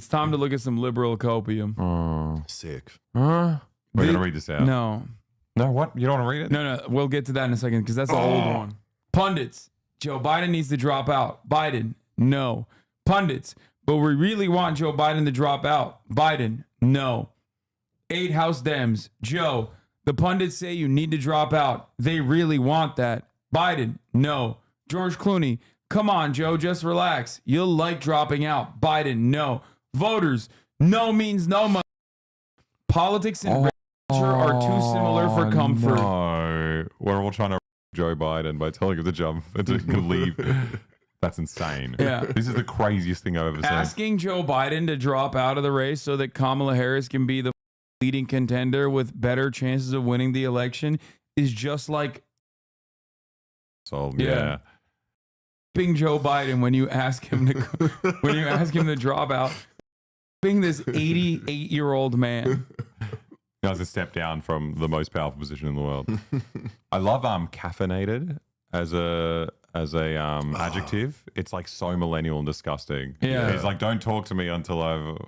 It's time to look at some liberal copium. Oh, sick. We're going to read this out. No. No, what? You don't want to read it? No. We'll get to that in a second because that's the old one. Pundits. Joe Biden needs to drop out. Biden. No. Pundits. But we really want Joe Biden to drop out. Biden. No. 8 House Dems. Joe. The pundits say you need to drop out. They really want that. Biden. No. George Clooney. Come on, Joe. Just relax. You'll like dropping out. Biden. No. Voters. No means no. Politics and are too similar for comfort. No. We're all trying to Joe Biden by telling him to jump and to leave. That's insane. Yeah. This is the craziest thing I've ever seen. Asking Joe Biden to drop out of the race so that Kamala Harris can be the leading contender with better chances of winning the election is just like being Joe Biden when you ask him to drop out. Being this 88-year-old man. He has a step down from the most powerful position in the world. I love caffeinated as a adjective. It's like so millennial and disgusting. Yeah. It's like, don't talk to me until I've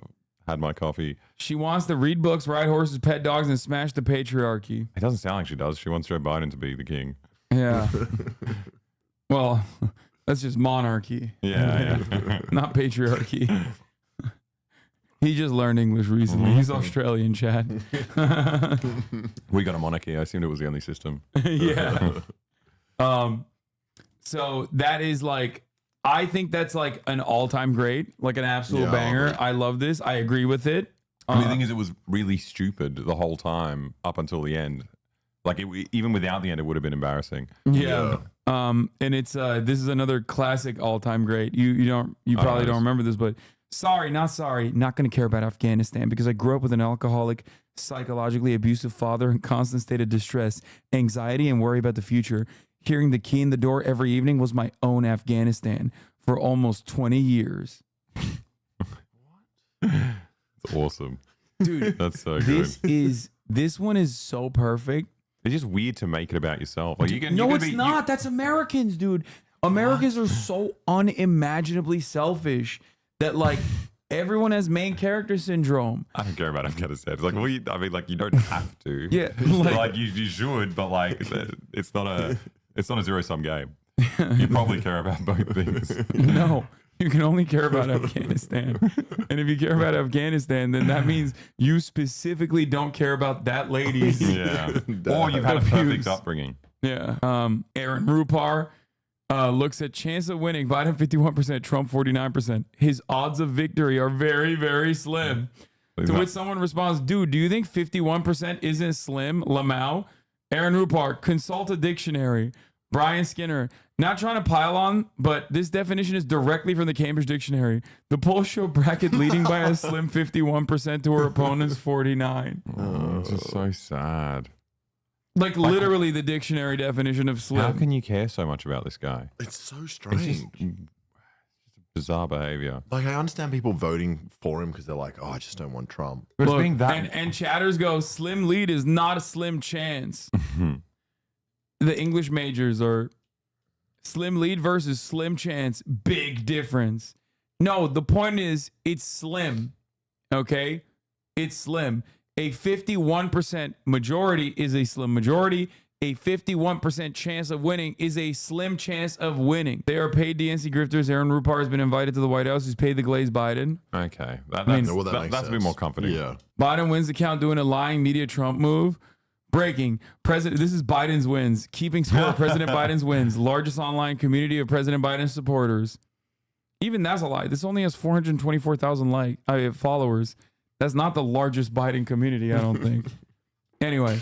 had my coffee. She wants to read books, ride horses, pet dogs, and smash the patriarchy. It doesn't sound like she does. She wants Joe Biden to be the king. Yeah. Well, that's just monarchy. Yeah. Not patriarchy. He just learned English recently. He's Australian, Chad. We got a monarchy. I assumed it was the only system. Yeah. So that is like, I think that's like an all-time great, like an absolute banger. I love this. I agree with it. I mean, the thing is, it was really stupid the whole time up until the end. Like, even without the end, it would have been embarrassing. Yeah. And it's this is another classic all-time great. You probably don't remember this, but not going to care about Afghanistan because I grew up with an alcoholic, psychologically abusive father in constant state of distress, anxiety, and worry about the future. Hearing the key in the door every evening was my own Afghanistan for almost 20 years. It's awesome. Dude, that's so good. This one is so perfect. It's just weird to make it about yourself. Like it's not. That's Americans, dude. Americans are so unimaginably selfish that like everyone has main character syndrome. I don't care about Afghanistan. It's like, well, you don't have to. Yeah, like you should, but like it's not a zero-sum game. You probably care about both things. No, you can only care about Afghanistan. And if you care about Afghanistan, then that means you specifically don't care about that lady's. Yeah. Or you've had a perfect upbringing. Yeah. Aaron Rupar looks at chance of winning. Biden 51%, Trump 49%. His odds of victory are very, very slim. To which someone responds, dude, do you think 51% isn't slim? Lamau. Aaron Rupar, consult a dictionary. Brian Skinner, not trying to pile on, but this definition is directly from the Cambridge Dictionary. The polls show Brackett leading by a slim 51% to her opponent's 49. Oh, it's just so sad. Like literally the dictionary definition of slim. How can you care so much about this guy? It's so strange. It's just bizarre behavior. Like, I understand people voting for him because they're like, oh, I just don't want Trump. But Look, being that... and chatters go, slim lead is not a slim chance. The English majors are slim lead versus slim chance. Big difference. No, the point is it's slim. Okay? It's slim. A 51% majority is a slim majority. A 51% chance of winning is a slim chance of winning. They are paid DNC grifters. Aaron Rupar has been invited to the White House. He's paid the glazed Biden. Okay. That's a bit more comforting. Yeah. Biden wins the count doing a lying media Trump move. Breaking. This is Biden's wins. Keeping score. President Biden's wins. Largest online community of President Biden's supporters. Even that's a lie. This only has 424,000 followers. That's not the largest Biden community, I don't think. Anyway,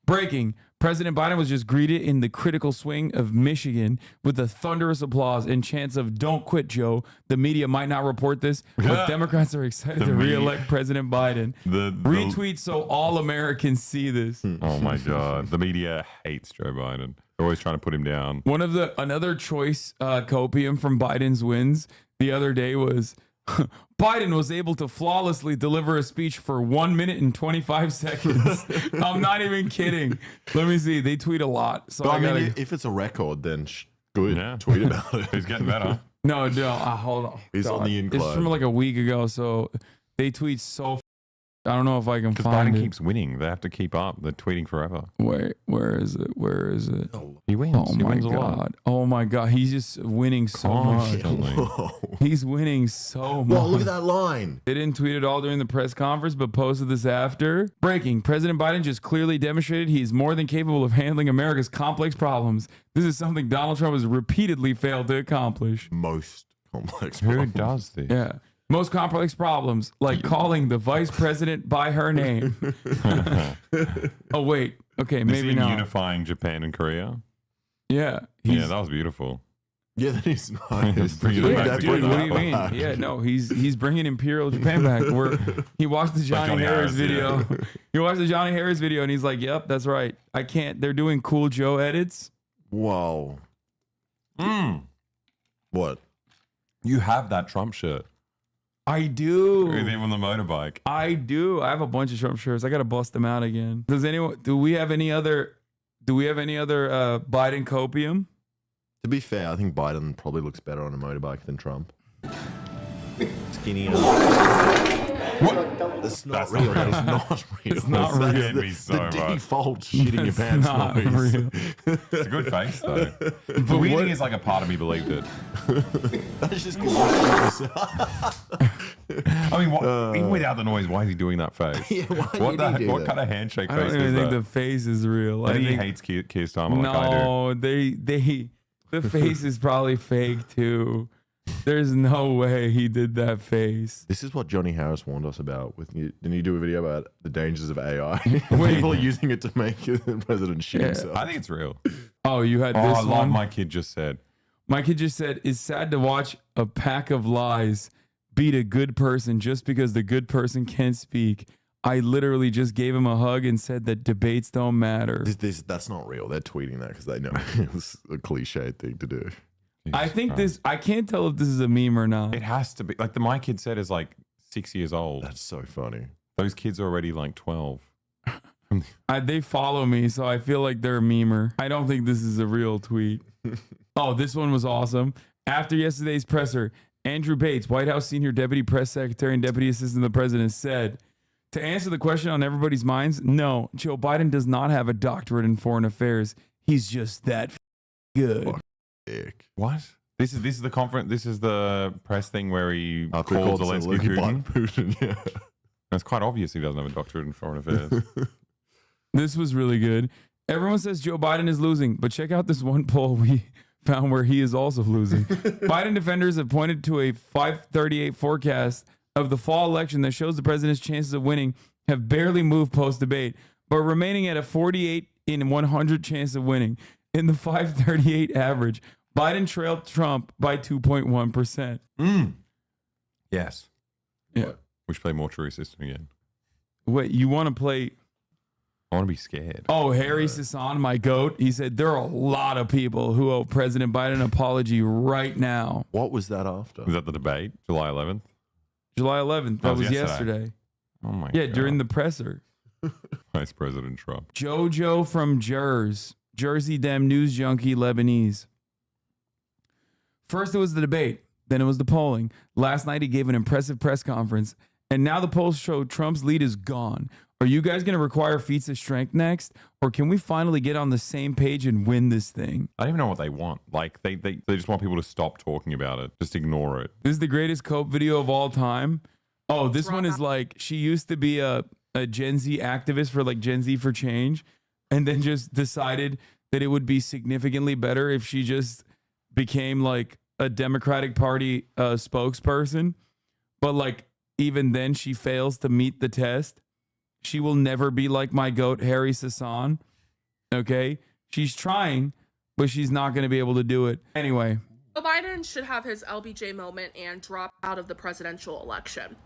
breaking. President Biden was just greeted in the critical swing of Michigan with a thunderous applause and chants of "Don't quit, Joe." The media might not report this, but Democrats are excited to re-elect President Biden. Retweet so all Americans see this. Oh my God. The media hates Joe Biden. They're always trying to put him down. Another choice copium from Biden's wins the other day was Biden was able to flawlessly deliver a speech for 1 minute and 25 seconds. I'm not even kidding. Let me see. They tweet a lot. So But I mean, if it's a record, then good. Yeah. Tweet about it. He's getting better. No, hold on. He's on the It's incline. from like a week ago, so they tweet so. I don't know if I can Because find Biden it. keeps winning. They have to keep up. They're tweeting forever. Wait, where is it? Where is it? He wins. Oh He my wins a lot. god! Oh my god! He's just winning so much. Constantly. Whoa. He's winning so much. Whoa, look at that line. They didn't tweet it all during the press conference, but posted this after. Breaking. President Biden just clearly demonstrated he is more than capable of handling America's complex problems. This is something Donald Trump has repeatedly failed to accomplish. Most complex Who problem. does this? Yeah. Most complex problems, like calling the vice president by her name. Oh, wait. Okay, Is maybe he not. unifying Japan and Korea? Yeah. Yeah, that was beautiful. Yeah, that is nice. Bring it Yeah, back That's dude, together. what do you mean? Yeah, no, he's bringing Imperial Japan back. He watched the Johnny, Johnny Harris Harris, video. yeah. He watched the Johnny Harris video, and he's like, "Yep, that's right. I can't." They're doing Cool Joe edits. Whoa. What? You have that Trump shirt. I do. With him on the motorbike. I do. I have a bunch of Trump shirts. I gotta bust them out again. Do we have any other Biden copium? To be fair, I think Biden probably looks better on a motorbike than Trump. Skinny. What? That's not That's real. not That is not real. It's not That's real. the, Me so the much. default shitting your That's pants not noise. real. It's a good face, though. The weird thing is, like, a part of me believed it. That's just because I mean, even without the noise, why is he doing that face? Yeah, why What, did he do what that? kind of handshake I face don't is even think that? the face is real. I And he think hates Keir Starmer like I do. no, the face is probably fake too. There's no way he did that face. This is what Johnny Harris warned us about. Didn't he do a video about the dangers of AI? Wait. People are using it to make the president shit Yeah. himself. I think it's real. Oh, you had Oh, this I love one. my kid just said. My kid just said, "It's sad to watch a pack of lies beat a good person just because the good person can't speak. I literally just gave him a hug and said that debates don't matter." That's not real. They're tweeting that because they know it's a cliche thing to do. I think I can't tell if this is a meme or not. It has to be. Like, the my kid said is like 6 years old. That's so funny. Those kids are already like 12. They follow me, so I feel like they're a memer. I don't think this is a real tweet. Oh, this one was awesome. After yesterday's presser, Andrew Bates, White House Senior Deputy Press Secretary and Deputy Assistant to the President, said, to answer the question on everybody's minds, no, Joe Biden does not have a doctorate in foreign affairs. He's just that good. Fuck. Ick. What? This is the conference. This is the press thing where he After he called called Zelensky Zelensky Putin. Putin, yeah. It's quite obvious he doesn't have a doctorate in foreign affairs. This was really good. Everyone says Joe Biden is losing, but check out this one poll we found where he is also losing. Biden defenders have pointed to a 538 forecast of the fall election that shows the president's chances of winning have barely moved post-debate, but remaining at a 48 in 100 chance of winning. In the 538 average, Biden trailed Trump by 2.1%. Yes. Yeah. We should play more True System again. Wait, you want to play? I want to be scared. Oh, Harry Hassan, my goat. He said there are a lot of people who owe President Biden an apology right now. What was that after? Was that the debate? July 11th? July 11th. That was was yesterday. yesterday. Oh my Yeah, God. during the presser. Vice President Trump. Jojo from Jersey Dem news junkie Lebanese. First it was the debate, then it was the polling. Last night he gave an impressive press conference, and now the polls show Trump's lead is gone. Are you guys going to require feats of strength next, or can we finally get on the same page and win this thing? I don't even know what they want. Like, they just want people to stop talking about it. Just ignore it. This is the greatest cope video of all time. Oh, this one is like, she used to be a Gen Z activist for like Gen Z for Change, and then just decided that it would be significantly better if she just became like a Democratic Party spokesperson. But like, even then she fails to meet the test. She will never be like my goat, Harry Hassan. Okay? She's trying, but she's not going to be able to do it. Anyway. Joe Biden should have his LBJ moment and drop out of the presidential election.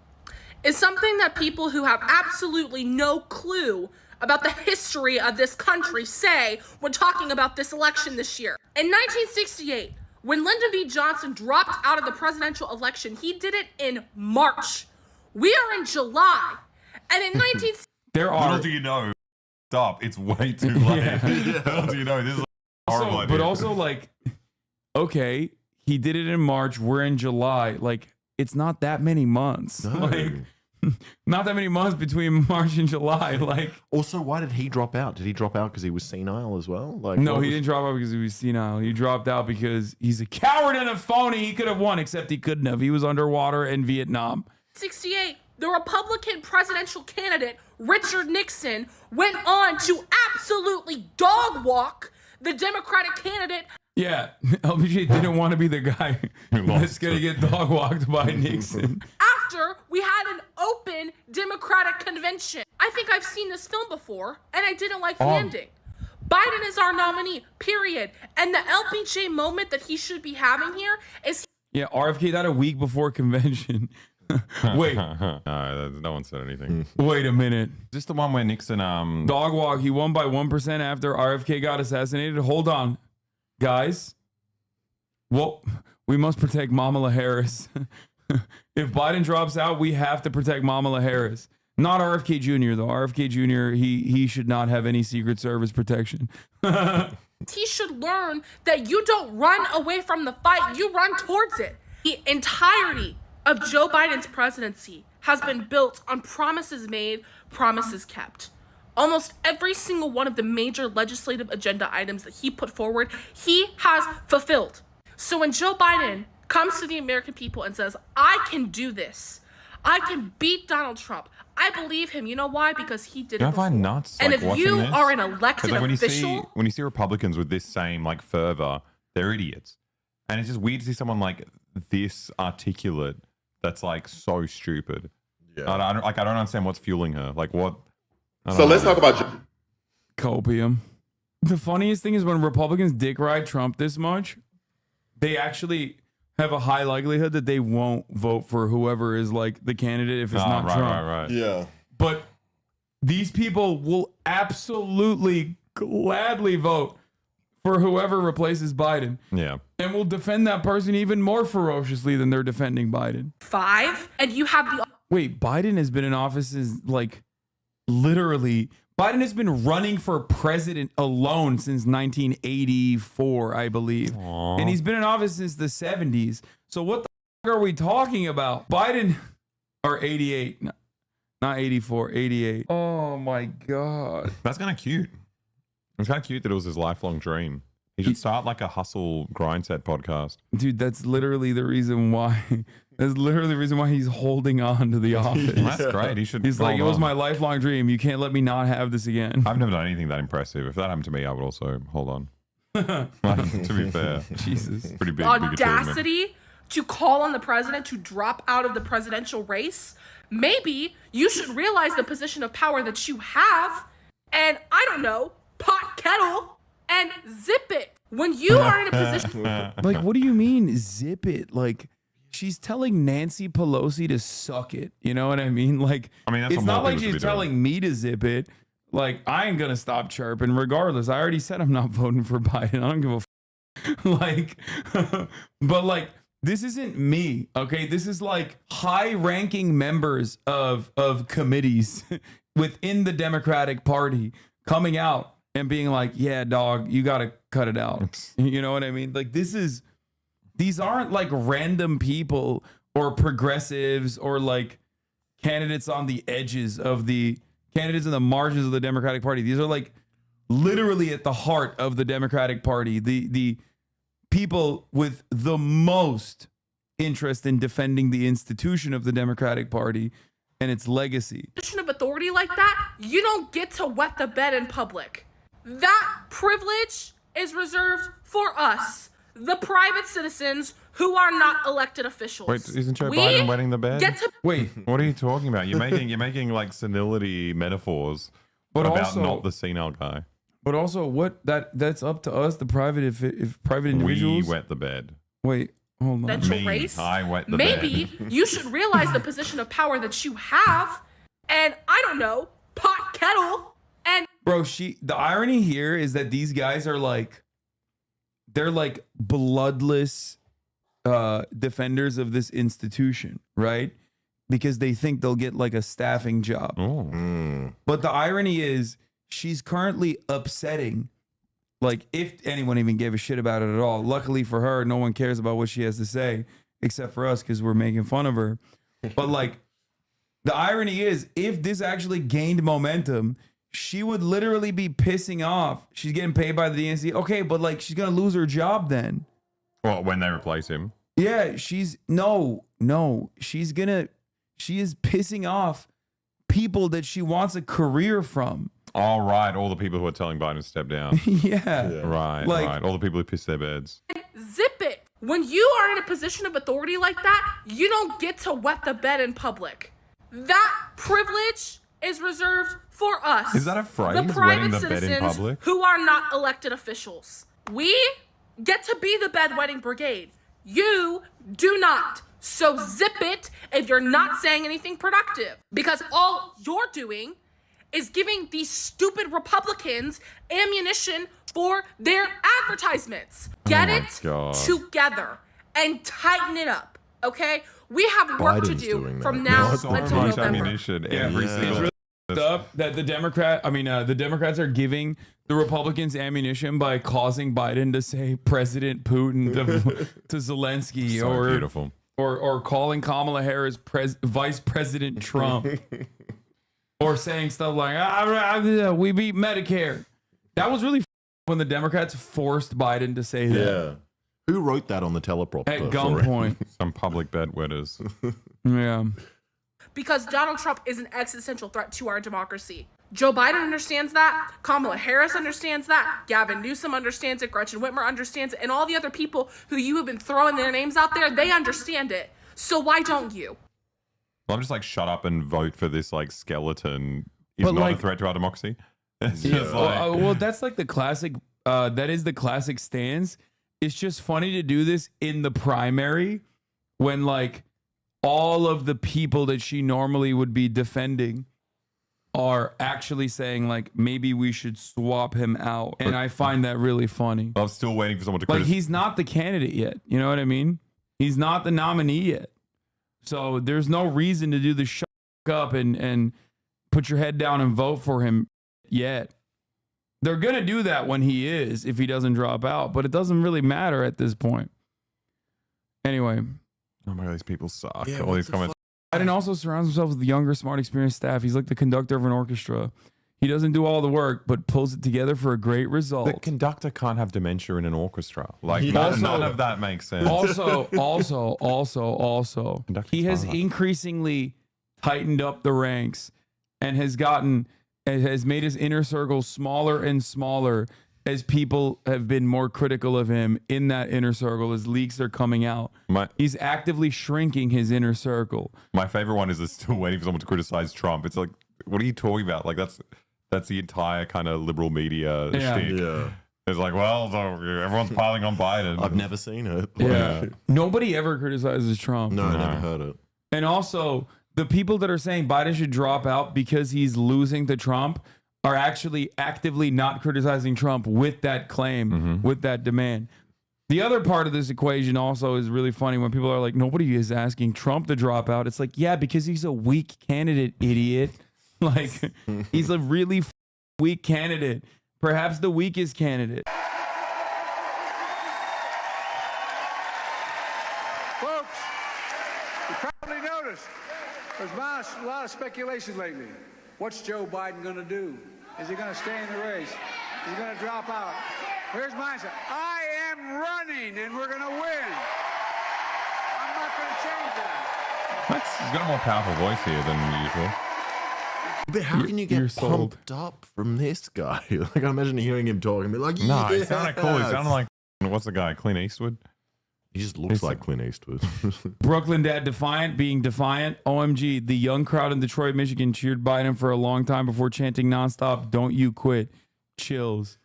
It's something that people who have absolutely no clue about the history of this country say when talking about this election this year. In 1968, when Lyndon B. Johnson dropped out of the presidential election, he did it in March. We are in July. And in 1960, There are. Little do you know, stop. It's way too late. Little do you know, this is a horrible idea. But also, like, okay, He did it in March. We're in July. Like, it's not that many months. No. Like, not that many months between March and July. Like, Also, why did he drop out? Did he drop out because he was senile as well? Like, no, what he was- didn't drop out because he was senile. He dropped out because he's a coward and a phony. He could have won, except he couldn't have. He was underwater in Vietnam. 1968, the Republican presidential candidate, Richard Nixon, went on to absolutely dog walk the Democratic candidate. Yeah, LBJ didn't want to be the guy that's going to get dog walked by Nixon. After we had an open Democratic convention. I think I've seen this film before, and I didn't like the ending. Biden is our nominee, period. And the LBJ moment that he should be having here is Yeah, RFK died a week before convention. Wait, No one said anything. wait a minute. Is this the one where Nixon Dog walk, he won by 1% after RFK got assassinated. Hold on, guys. Well, we must protect Kamala Harris. If Biden drops out, we have to protect Kamala Harris. Not RFK Jr. though. RFK Jr. He should not have any Secret Service protection. he should learn that you don't run away from the fight, you run towards it. The entirety of Joe Biden's presidency has been built on promises made, promises kept. Almost every single one of the major legislative agenda items that he put forward, he has fulfilled. So when Joe Biden comes to the American people and says, I can do this, I can beat Donald Trump, I believe him. You know why? Because he did it I before. find nuts. And like, if watching you this. are an 'Cause, elected like, official, when you see Republicans with this same like fervor, they're idiots. And it's just weird to see someone like this articulate that's like so stupid. Yeah. I don't understand what's fueling her. Like what? So let's talk about Copium. The funniest thing is when Republicans dick ride Trump this much, they actually have a high likelihood that they won't vote for whoever is like the candidate if it's not right, Trump. right. Yeah. But these people will absolutely gladly vote for whoever replaces Biden Yeah. and will defend that person even more ferociously than they're defending Biden. 5, and you have the Wait, Biden has been in office is like literally Biden has been running for president alone since 1984, I believe. Aww. And he's been in office since the 70s. So what the fuck are we talking about? Biden or 88? No, not 84, 88. Oh my God. That's kind of cute. It's kind of cute that it was his lifelong dream. He should start like a hustle grind set podcast. Dude, that's literally the reason why. That's literally the reason why he's holding on to the office. That's great. He should. He's like, it hold was on. my lifelong dream. You can't let me not have this again. I've never done anything that impressive. If that happened to me, I would also hold on. Like, to be fair, Jesus. pretty big achievement. audacity to call on the president to drop out of the presidential race. Maybe you should realize the position of power that you have and, I don't know, pot kettle and zip it. When you are in a position, Like, what do you mean, zip it? Like, she's telling Nancy Pelosi to suck it. You know what I mean? Like, I mean, that's it's what not more like people should she's be doing. telling me to zip it. Like, I ain't gonna stop chirping regardless. I already said I'm not voting for Biden. I don't give a like, but like, this isn't me, okay? This is like high-ranking members of committees within the Democratic Party coming out and being like, yeah, dog, you got to cut it out. You know what I mean? Like, these aren't like random people or progressives or like candidates on the edges of the candidates in the margins of the Democratic Party. These are like literally at the heart of the Democratic Party. The people with the most interest in defending the institution of the Democratic Party and its legacy. of authority like that, you don't get to wet the bed in public. That privilege is reserved for us, the private citizens who are not elected officials. Wait, isn't Joe We Biden wetting the bed? Get to Wait, What are you talking about? You're making like senility metaphors but about also, not the senile guy. but also, what that's up to us, the private, if private We individuals. wet the bed. Wait, hold on. presidential Me, race. I wet the Maybe bed. you should realize the position of power that you have, and I don't know, pot kettle and Bro, the irony here is that these guys are like, they're like bloodless defenders of this institution, right? Because they think they'll get like a staffing job. Oh. Mm. But the irony is she's currently upsetting Like, if anyone even gave a shit about it at all. Luckily for her, no one cares about what she has to say except for us because we're making fun of her. But like, the irony is, if this actually gained momentum, she would literally be pissing off. She's getting paid by the DNC. Okay, but like, she's gonna lose her job then. Well, when they replace him. Yeah, she is pissing off people that she wants a career from. All right, all the people who are telling Biden to step down. Yeah. Right, Like- right. All the people who piss their beds. Zip it. When you are in a position of authority like that, you don't get to wet the bed in public. That privilege is reserved for us. Is that a phrase, The wetting private the bed in citizens public? who are not elected officials. We get to be the bedwetting brigade. You do not. So zip it if you're not saying anything productive. Because all you're doing is giving these stupid Republicans ammunition for their advertisements. Get my it God. together and tighten it up, okay? We have work to Biden's do doing from that. now There's So until much November. ammunition every Yeah. single. It's Up that the Democrats are giving the Republicans ammunition by causing Biden to say President Putin to Zelensky So or beautiful. or calling Kamala Harris Vice President Trump or saying stuff like we beat Medicare. That was really when the Democrats forced Biden to say that Yeah. Who wrote that on the teleprompter? at for him? gunpoint. Some public bedwetters. Yeah. Because Donald Trump is an existential threat to our democracy. Joe Biden understands that. Kamala Harris understands that. Gavin Newsom understands it. Gretchen Whitmer understands it. And all the other people who you have been throwing their names out there, they understand it. So why don't you? Well, I'm just like, shut up and vote for this like skeleton. Is But, not like- a threat to our democracy. It's Yeah, just like, well, that's like the classic. That is the classic stance. It's just funny to do this in the primary when like all of the people that she normally would be defending are actually saying like maybe we should swap him out, and I find that really funny. I'm still waiting for someone to Like criticize. he's not the candidate yet. You know what I mean? He's not the nominee yet. So there's no reason to do the shut up and put your head down and vote for him yet. They're going to do that when he is, if he doesn't drop out, but it doesn't really matter at this point. Anyway, Oh my God, these people suck. Yeah, All what these the comments. Biden also surrounds himself with younger, smart, experienced staff. He's like the conductor of an orchestra. He doesn't do all the work, but pulls it together for a great result. The conductor can't have dementia in an orchestra. Like Yeah. none of that makes sense. Also, Conductor's he has fine. increasingly tightened up the ranks and has made his inner circle smaller and smaller as people have been more critical of him in that inner circle as leaks are coming out. He's actively shrinking his inner circle. My favorite one is still waiting for someone to criticize Trump. It's like, what are you talking about? Like that's the entire kind of liberal media shtick. Yeah. It's like, well, everyone's piling on Biden. I've never seen it. Yeah. Nobody ever criticizes Trump. No, I never heard it. And also, the people that are saying Biden should drop out because he's losing to Trump are actually actively not criticizing Trump with that claim, with that demand. The other part of this equation also is really funny when people are like, nobody is asking Trump to drop out. It's like, yeah, because he's a weak candidate, idiot. Like, he's a really weak candidate. Perhaps the weakest candidate. Folks, you probably noticed there's been a lot of speculation lately. What's Joe Biden going to do? Is he going to stay in the race? Is he going to drop out? Here's my answer. I am running, and we're going to win. I'm not going to change that. He's got a more powerful voice here than usual. But how can you You're get sold. pumped up from this guy? Like, I imagine hearing him talk and be like, No, yeah. it sounded cool. It sounded like, what's the guy? Clint Eastwood? He just looks like Clint Eastwood. Brooklyn Dad being defiant. OMG, the young crowd in Detroit, Michigan cheered Biden for a long time before chanting nonstop, "Don't you quit." Chills.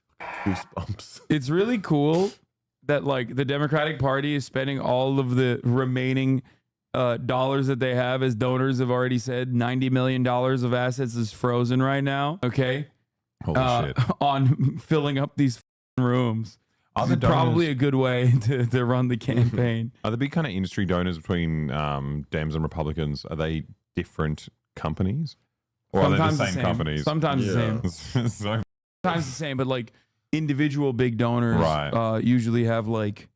Goosebumps. It's really cool that like the Democratic Party is spending all of the remaining dollars that they have, as donors have already said. $90 million of assets is frozen right now. Okay. Holy shit. On filling up these rooms. Are the It's probably donors- a good way to run the campaign. Are the big kind of industry donors between Dems and Republicans, are they different companies? Or are they the same companies? Sometimes the Yeah. same. So Sometimes the same, but like individual big donors Right. usually have like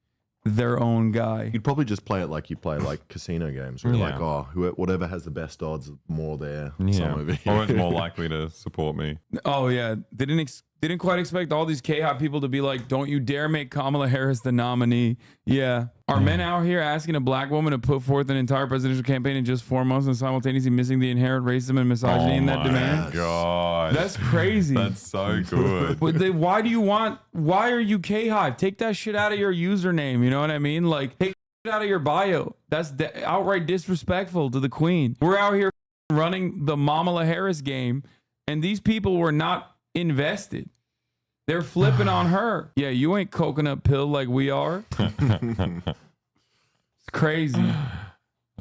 their own guy. You'd probably just play it like you play like casino games, where you're Yeah. like, oh, whatever has the best odds, more there. Yeah. Some over here. Or it's more likely to support me. Oh yeah, they didn't quite expect all these K-hop people to be like, "Don't you dare make Kamala Harris the nominee." Yeah, are men out here asking a black woman to put forth an entire presidential campaign in just 4 months and simultaneously missing the inherent racism and misogyny in that demand? God. That's crazy. That's so good. But why are you K-Hive? Take that shit out of your username. You know what I mean? Like, take it out of your bio. That's outright disrespectful to the queen. We're out here running the Kamala Harris game, and these people were not invested. They're flipping on her. Yeah, you ain't coconut pill like we are. It's crazy.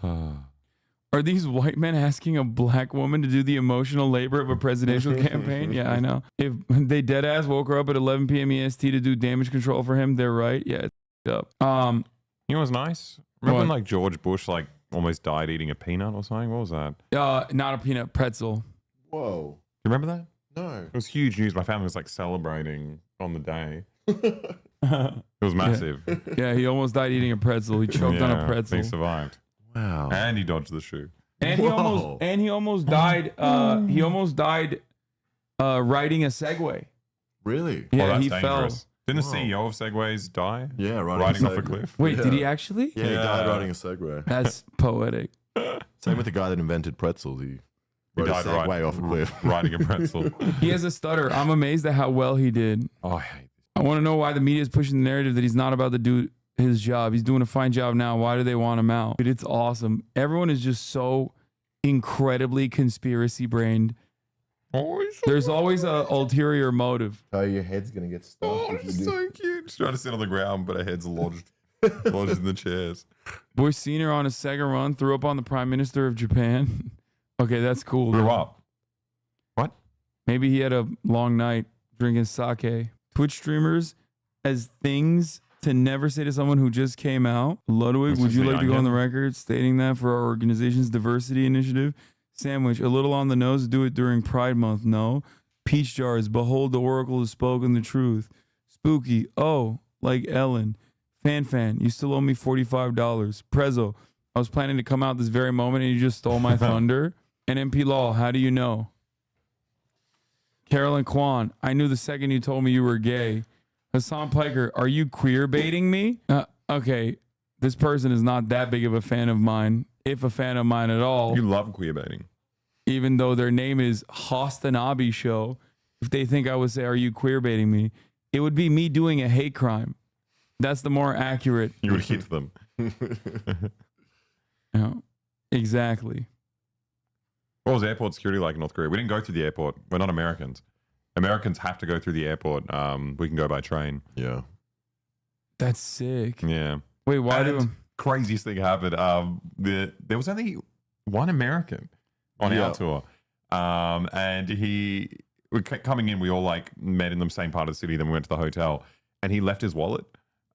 Are these white men asking a black woman to do the emotional labor of a presidential campaign? Yeah, I know. If they dead ass woke her up at 11 p.m. EST to do damage control for him, they're right. Yeah, it's up. You know what was nice? Remember when What? like George Bush like almost died eating a peanut or something? What was that? Not a peanut pretzel. Whoa. You remember that? No. It was huge news. My family was like celebrating on the day. It was massive. Yeah, he almost died eating a pretzel. He choked on a Yeah, pretzel. He survived. Wow. And he dodged the shoe. And he almost died. He almost died riding a Segway. Really? Yeah, Oh, that's he dangerous. fell. Didn't the Wow. CEO of Segways die? Yeah, Riding off a Segway. cliff? Wait, did Yeah. he actually? Yeah, he died Yeah. riding a Segway. That's poetic. Same with the guy that invented pretzels. He rode a died Segway off a cliff. riding a pretzel. He has a stutter. I'm amazed at how well he did. Oh, I hate this. I want to know why the media is pushing the narrative that he's not about to do his job. He's doing a fine job now. Why do they want him out? Dude, it's awesome. Everyone is just so incredibly conspiracy brained. There's always a ulterior motive. Oh, your head's gonna get stuck. Oh, if you she's do- so cute. She's trying to sit on the ground, but her head's lodged in the chairs. Boy Senior on a second run threw up on the Prime Minister of Japan. Okay, that's cool. Grew up. What? Maybe he had a long night drinking sake. Twitch streamers as things to never say to someone who just came out. Ludwig, This would is you the like to go on the onion. record stating that for our organization's diversity initiative? Sandwich, a little on the nose, do it during Pride Month. No. Peach jars, behold the oracle has spoken the truth. Spooky, oh, like Ellen. Fan, you still owe me $45. Prezzo, I was planning to come out this very moment and you just stole my thunder. NMP Law, how do you know? Carolyn Kwan, I knew the second you told me you were gay. Hasan Piker, are you queer baiting me? Okay, this person is not that big of a fan of mine, if a fan of mine at all, You love queerbaiting. even though their name is Hasanabi Show. If they think I would say, are you queer baiting me? It would be me doing a hate crime. That's the more accurate. You would hit them. Exactly. What was airport security like in North Korea? We didn't go through the airport. We're not Americans. Americans have to go through the airport. We can go by train. Yeah. That's sick. Yeah. Wait, why And do craziest thing happened. There was only one American on Yeah. our tour. And coming in, we all like met in the same part of the city. Then we went to the hotel and he left his wallet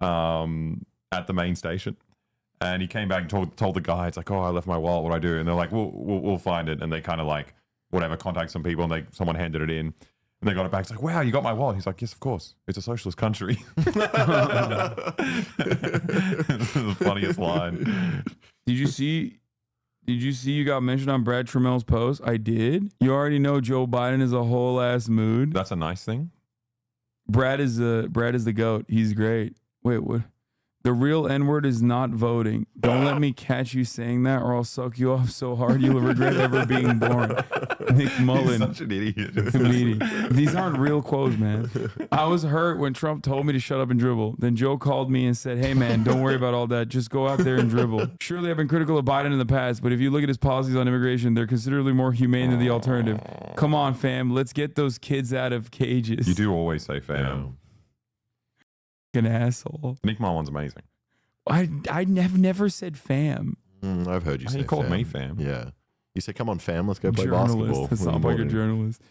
at the main station. And he came back and told the guy, it's like, oh, I left my wallet. What do I do? And they're like, we'll find it. And they kind of like, whatever, contact some people and someone handed it in. And they got it back. It's like, wow, you got my wallet. He's like, yes, of course. It's a socialist country. The funniest line. Did you see you got mentioned on Brad Trammell's post? I did. You already know Joe Biden is a whole ass mood. That's a nice thing. Brad is the GOAT. He's great. Wait, what? The real N-word is not voting. Don't let me catch you saying that or I'll suck you off so hard you'll regret ever being born. Nick Mullen. He's such an idiot. Comedian. These aren't real quotes, man. I was hurt when Trump told me to shut up and dribble. Then Joe called me and said, hey, man, don't worry about all that. Just go out there and dribble. Surely I've been critical of Biden in the past, but if you look at his policies on immigration, they're considerably more humane than the alternative. Come on, fam. Let's get those kids out of cages. You do always say fam. An asshole. Nick Mullen's amazing. I have never said fam. I've heard you Oh, say you called fam. me fam. Yeah. You said, come on, fam, let's go play basketball. That sounds like a journalist.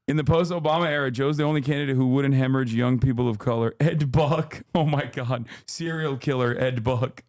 In the post-Obama era, Joe's the only candidate who wouldn't hemorrhage young people of color. Ed Buck. Oh my God. Serial killer Ed Buck.